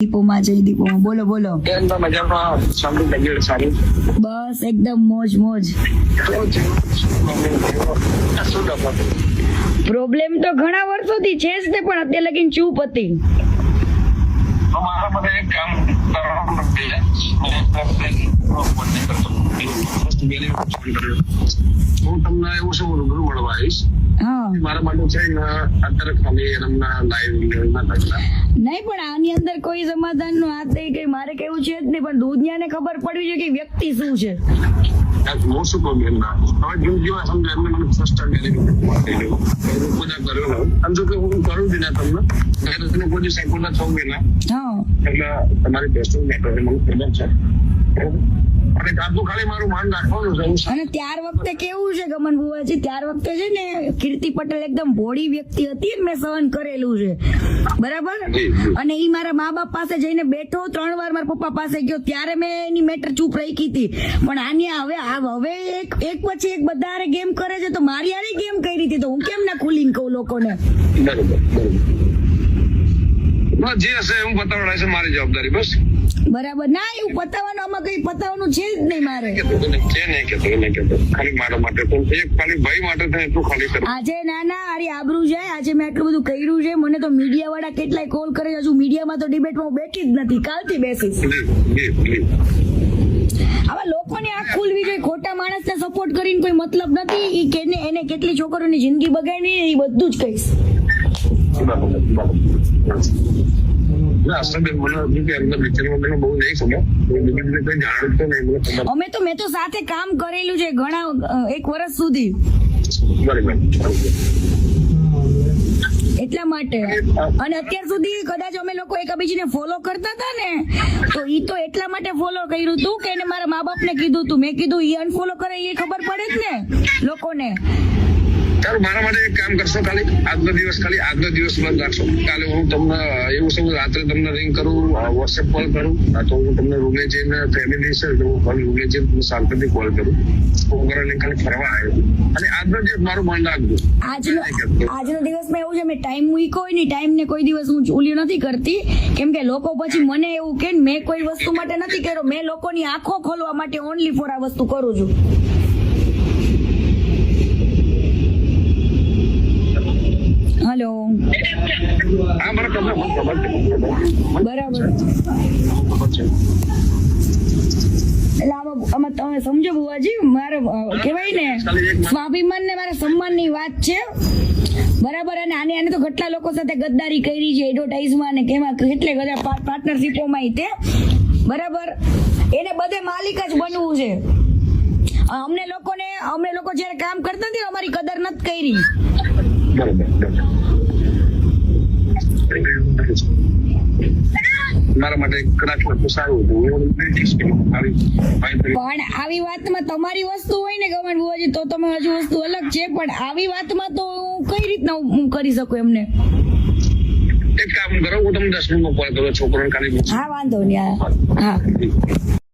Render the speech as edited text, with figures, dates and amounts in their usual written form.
દીપોમાં જય દીપોમાં બોલો બોલો. કેમ તો મજામાં? સાંભળી તબિયત સારી? બસ એકદમ મોજ મોજ. શું ડફો? પ્રોબ્લેમ તો ઘણા વર્ષોથી છે જ ને, પણ અત્યારે લગીને ચૂપ હતી. મારા માટે એક કામ કરવાનું હું તમને એવું શું રૂબરૂ મળવા આવીશ. હા મારા માટે છે ને અત્યારે ખાલી એમના લાઈવ ના કરતા. નહીં, પણ આની અંદર કોઈ સમાધાન નું હાથ નહીં, કઈ મારે કેવું છે જ નહીં, પણ દુનિયાને ખબર પડવી જોઈએ કે વ્યક્તિ શું છે. હું શું કહું એમના હવે જિંદગીમાં સમજો એમને મને ફર્સ્ટ ટાઈમ બધા કર્યો અને જો કે હું કરું જ ના તમને તમે કોઈ સાયકોના થવું એના હા એટલે તમારી બેસ્ટ મેટર છે, મને ખબર છે. અને આટલું ખાલી મારું માન રાખવાનું છે. અને ત્યાર વખતે કેવું છે ગમન બુવાજી, ત્યાર વખતે છે ને કીર્તિ પટેલ એકદમ ભોળી વ્યક્તિ હતી, મેં સહન કરેલું છે બરાબર. અને ઈ મારા મા બાપ પાસે જઈને બેઠો, 3 વાર મારા પપ્પા પાસે ગયો, ત્યારે મેં એની મેટર ચૂપ રાખી હતી. પણ આની હવે એક પછી એક બધા હારે ગેમ કરે છે, તો મારી હારે ગેમ કરી હતી, તો હું કેમ ના ખુલીને કહું લોકોને. બરોબર જે હશે હું બતાવડા છે, મારી જવાબદારી બસ. બરાબર ના, એવું પતાવવાનું આમાં કઈ પતાવવાનું છે જ નહીં મારે. ખાલી મારા માટે તો એક ખાલી ભાઈ માટે થાય એટલું ખાલી કરું. આજે નાના આરી આબરૂ જાય, આજે મેં આટલું બધું કર્યું છે, મને તો મીડિયા વાળા કેટલાય કોલ કરે, હજુ મીડિયામાં તો ડિબેટમાં હું બેઠી જ નથી, કાલથી બેસીશ. આવા લોકોને આંખ ખુલવી જોઈએ, ખોટા માણસને સપોર્ટ કરીને કોઈ મતલબ નથી. ઈ કેને એને કેટલી છોકરીઓની જિંદગી બગાડી એ બધું જ કહીશ. મેં તો સાથે કામ કરેલું છે ઘણા 1 વર્ષ સુધી, એટલા માટે. અને અત્યાર સુધી કદાચ અમે લોકો એકબીજાને ફોલો કરતા હતા ને, તો ઈ તો એટલા માટે ફોલો કર્યું હતું કે એને મારા મા બાપ ને કીધું હતું. મેં કીધું ઈ અનફોલો કરે એ ખબર પડે જ ને લોકોને. ચાલો મારા માટે એક કામ કરશો, ખાલી આજનો દિવસ બંધ રાખશો. કાલે હું તમને એવું સમજ રાત્રે તમને રિંગ કરું, વોટ્સએપ કોલ કરું, તો હું તમને રૂમે જઈને ફેમિલી છે તો હું રૂમે જઈને શાંતિથી કોલ કરું. છોકરાને ખાલી ફરવા આવ્યો અને આજનો દિવસ મારું મન રાખજો. આજનો દિવસમાં એવું છે, મેં ટાઈમ મૂક્યો હોય ને, ટાઈમ ને કોઈ દિવસ હું ચૂલ્યો નથી કરતી, કેમ કે લોકો પછી મને એવું કે મેં કોઈ વસ્તુ માટે નથી કર્યો, મેં લોકોની આંખો ખોલવા માટે ઓનલી ફોર આ વસ્તુ કરું છું. હેલો, હા મને ખબર બરાબર. એટલે આમાં તમે સમજો બુવાજી, મારે કહેવાય ને સ્વાભિમાન ને મારા સન્માન ની વાત છે બરાબર. અને આને તો કેટલા લોકો સાથે ગદ્દારી કરી છે, એડવર્ટાઇઝમાં ને કેમાં કેટલે બધા પાર્ટનરશિપોમાં તે બરાબર. એને બધે માલિક જ બનવું છે. અમે લોકો જયારે કામ કરતા નથી અમારી કદર નથી કરી. મારા માટે કદાચ સારું હતું, પણ આવી વાતમાં તમારી વસ્તુ હોય ને ગમન બુવાજી, તો તમે હજુ વસ્તુ અલગ છે, પણ આવી વાતમાં તો કઈ રીતના હું કરી શકું એમને. એક કામ કરો, હું તમને 10 મિનિટમાં કોલ કરું, છોકરાને ખાલી. હા વાંધો નહીં. હા.